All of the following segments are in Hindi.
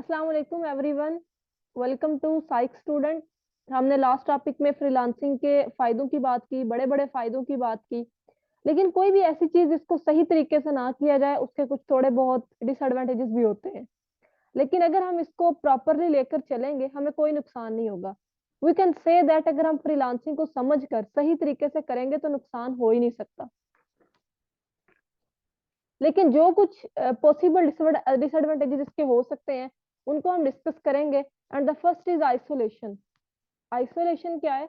अस्सलाम वालेकुम everyone. Welcome to psych student. हमने लास्ट टॉपिक में फ्रीलांसिंग के फायदों की बात की, बड़े बड़े फायदों की बात की। लेकिन कोई भी ऐसी चीज जिसको सही तरीके से ना किया जाए उसके कुछ थोड़े बहुत डिसएडवांटेजेस भी होते हैं। लेकिन अगर हम इसको प्रॉपरली लेकर चलेंगे हमें कोई नुकसान नहीं होगा। वी कैन से दैट अगर हम फ्रीलांसिंग को समझ कर सही तरीके से करेंगे तो नुकसान हो ही नहीं सकता। लेकिन जो कुछ पॉसिबल डिसएडवांटेजेस इसके हो सकते हैं उनको हम डिस्कस करेंगे। And the first is isolation. Isolation क्या है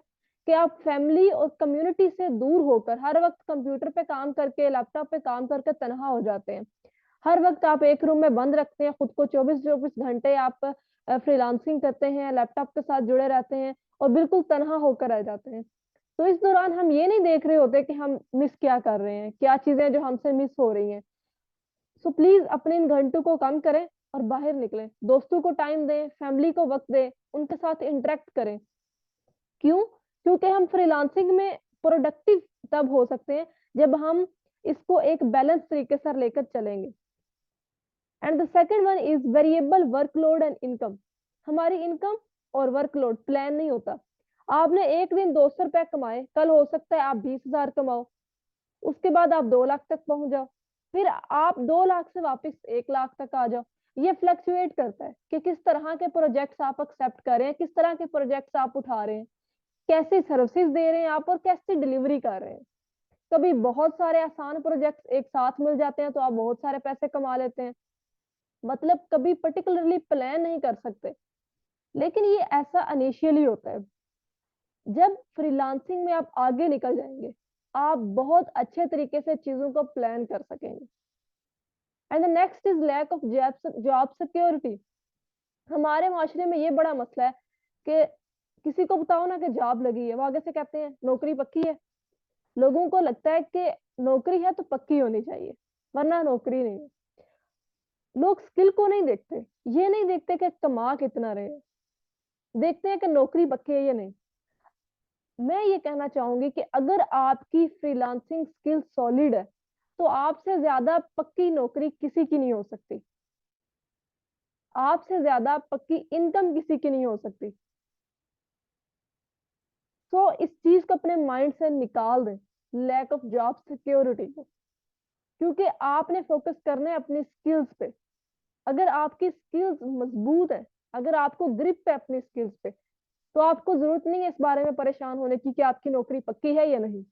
कि आप फैमिली और कम्युनिटी से दूर होकर हर वक्त कंप्यूटर पे काम करके, लैपटॉप पे काम करके तनहा हो जाते हैं। हर वक्त आप एक रूम में बंद रखते हैं खुद को, 24-24 घंटे आप फ्रीलांसिंग करते हैं, लैपटॉप के साथ जुड़े रहते हैं और बिल्कुल तनहा होकर रह जाते हैं। तो इस दौरान हम ये नहीं देख रहे होते कि हम मिस क्या कर रहे हैं, क्या चीजें जो हमसे मिस हो रही हैं। सो प्लीज अपने इन घंटों को कम करें और बाहर निकलें, दोस्तों को टाइम दें, फैमिली को वक्त दें, उनके साथ इंटरेक्ट करें। क्यों? क्योंकि हम फ्रीलांसिंग में प्रोडक्टिव तब हो सकते हैं जब हम इसको एक बैलेंस तरीके से लेकर चलेंगे। And the second one is variable workload and income. हमारी इनकम और वर्कलोड प्लान नहीं होता। आपने एक दिन 200 रुपए कमाए, कल हो सकता है आप 20,000 कमाओ, उसके बाद आप 2 लाख तक पहुंच जाओ, फिर आप 2 लाख से वापस 1 लाख तक आ जाओ। ये फ्लक्चुएट करता है कि किस तरह के प्रोजेक्ट्स आप एक्सेप्ट कर रहे हैं, किस तरह के प्रोजेक्ट्स आप उठा रहे हैं, कैसी सर्विसेज दे रहे हैं आप और कैसी डिलीवरी कर रहे हैं। कभी बहुत सारे आसान प्रोजेक्ट्स एक साथ मिल जाते हैं तो आप बहुत सारे पैसे कमा लेते हैं। मतलब कभी पर्टिकुलरली प्लान नहीं कर सकते, लेकिन ये ऐसा इनिशियली होता है। जब फ्रीलांसिंग में आप आगे निकल जाएंगे आप बहुत अच्छे तरीके से चीजों को प्लान कर सकेंगे। And the next is lack of job security. हमारे माशरे में ये बड़ा मसला है कि किसी को बताओ ना कि जॉब लगी है, वो आगे से कहते हैं नौकरी पक्की है। लोगों को लगता है कि नौकरी है तो पक्की होनी चाहिए, वरना नौकरी नहीं है। लोग स्किल को नहीं देखते, ये नहीं देखते कि कमा कितना रहे, देखते हैं कि नौकरी पक्की है या नहीं। मैं ये कहना चाहूंगी कि अगर आपकी फ्रीलांसिंग स्किल सॉलिड है तो आपसे ज्यादा पक्की नौकरी किसी की नहीं हो सकती, आपसे ज्यादा पक्की इनकम किसी की नहीं हो सकती। तो इस चीज को अपने माइंड से निकाल दें, लैक ऑफ जॉब सिक्योरिटी को, क्योंकि आपने फोकस करना है अपनी स्किल्स पे। अगर आपकी स्किल्स मजबूत है, अगर आपको ग्रिप है अपनी स्किल्स पे, तो आपको जरूरत नहीं है इस बारे में परेशान होने की कि आपकी नौकरी पक्की है या नहीं।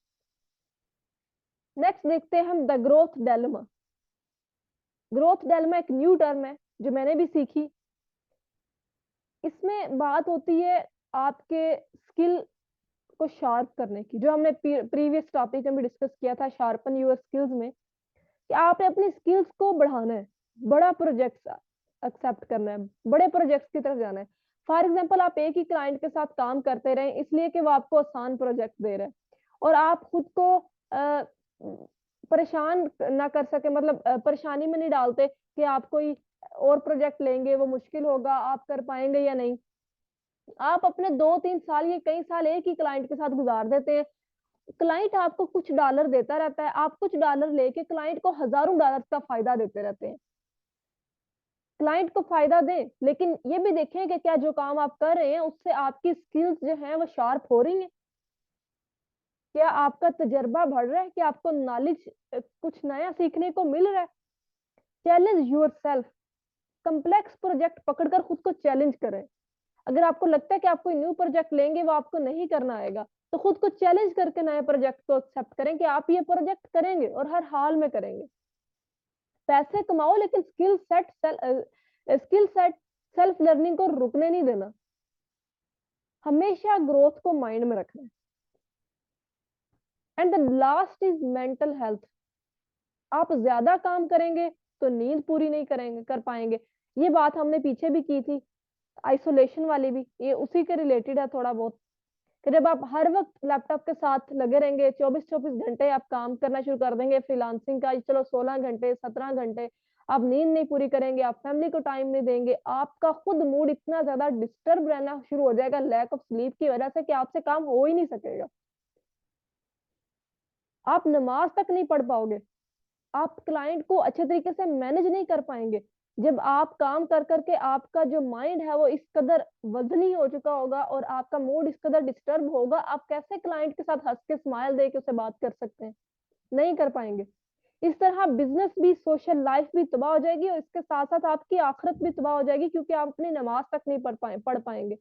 नेक्स्ट देखते हैं हम द ग्रोथ डेलमा। ग्रोथ डेलमा एक न्यू टर्म है जो मैंने भी सीखी। इसमें बात होती है आपके स्किल को शार्प करने की, जो हमने प्रीवियस टॉपिक में भी डिस्कस किया था, शार्पन यूर स्किल्स में, कि आपने अपनी स्किल्स को बढ़ाना है, बड़ा प्रोजेक्ट एक्सेप्ट करना है, बड़े प्रोजेक्ट्स की तरफ जाना है। फॉर एग्जाम्पल आप एक ही क्लाइंट के साथ काम करते रहे इसलिए कि वो आपको आसान प्रोजेक्ट दे रहे हैं और आप खुद को परेशान ना कर सके, मतलब परेशानी में नहीं डालते कि आप कोई और प्रोजेक्ट लेंगे वो मुश्किल होगा, आप कर पाएंगे या नहीं। आप अपने 2-3 साल या कई साल एक ही क्लाइंट के साथ गुजार देते हैं। क्लाइंट आपको कुछ डॉलर देता रहता है, आप कुछ डॉलर लेके क्लाइंट को हजारों डॉलर का फायदा देते रहते हैं। क्लाइंट को फायदा दें, लेकिन ये भी देखें कि क्या जो काम आप कर रहे हैं उससे आपकी स्किल्स जो हैं वो शार्प हो रही हैं, क्या आपका तजर्बा बढ़ रहा है, कि आपको नॉलेज कुछ नया सीखने को मिल रहा है। Challenge yourself. Complex project पकड़कर खुद को चैलेंज करें। अगर आपको लगता है कि आप कोई न्यू प्रोजेक्ट लेंगे वो आपको नहीं करना आएगा, तो खुद को चैलेंज करके नए प्रोजेक्ट को एक्सेप्ट करें कि आप ये प्रोजेक्ट करेंगे और हर हाल में करेंगे। पैसे कमाओ लेकिन स्किल सेट सेल्फ लर्निंग को रुकने नहीं देना, हमेशा ग्रोथ को माइंड में रखना है। And the last is mental health. आप ज्यादा काम करेंगे तो नींद पूरी नहीं करेंगे कर पाएंगे। ये बात हमने पीछे भी की थी, आइसोलेशन वाली भी, ये उसी के रिलेटेड है थोड़ा बहुत, कि जब आप हर वक्त लैपटॉप के साथ लगे रहेंगे, 24-24 घंटे आप काम करना शुरू कर देंगे फ्रीलांसिंग का, चलो 16 घंटे 17 घंटे, आप नींद नहीं पूरी करेंगे, आप फैमिली को टाइम नहीं देंगे, आपका खुद मूड इतना ज्यादा डिस्टर्ब रहना शुरू हो जाएगा लैक ऑफ स्लीप की वजह से कि आपसे काम हो ही नहीं सकेगा। आप नमाज तक नहीं पढ़ पाओगे, आप क्लाइंट को अच्छे तरीके से मैनेज नहीं कर पाएंगे, जब आप काम कर करके आपका जो माइंड है वो इस कदर वजनी हो चुका होगा और आपका मूड इस कदर डिस्टर्ब होगा, आप कैसे क्लाइंट के साथ हंस के स्माइल दे के उससे बात कर सकते हैं? नहीं कर पाएंगे। इस तरह बिजनेस भी, सोशल लाइफ भी तबाह हो जाएगी और इसके साथ साथ आपकी आखिरत भी तबाह हो जाएगी, क्योंकि आप अपनी नमाज तक नहीं पढ़ पाएंगे।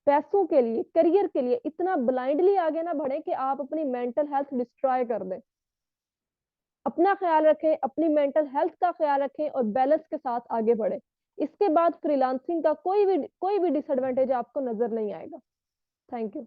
पैसों के लिए, करियर के लिए इतना ब्लाइंडली आगे ना बढ़े कि आप अपनी मेंटल हेल्थ डिस्ट्रॉय कर दें। अपना ख्याल रखें, अपनी मेंटल हेल्थ का ख्याल रखें और बैलेंस के साथ आगे बढ़े। इसके बाद फ्रीलांसिंग का कोई भी डिसएडवांटेज आपको नजर नहीं आएगा। Thank you.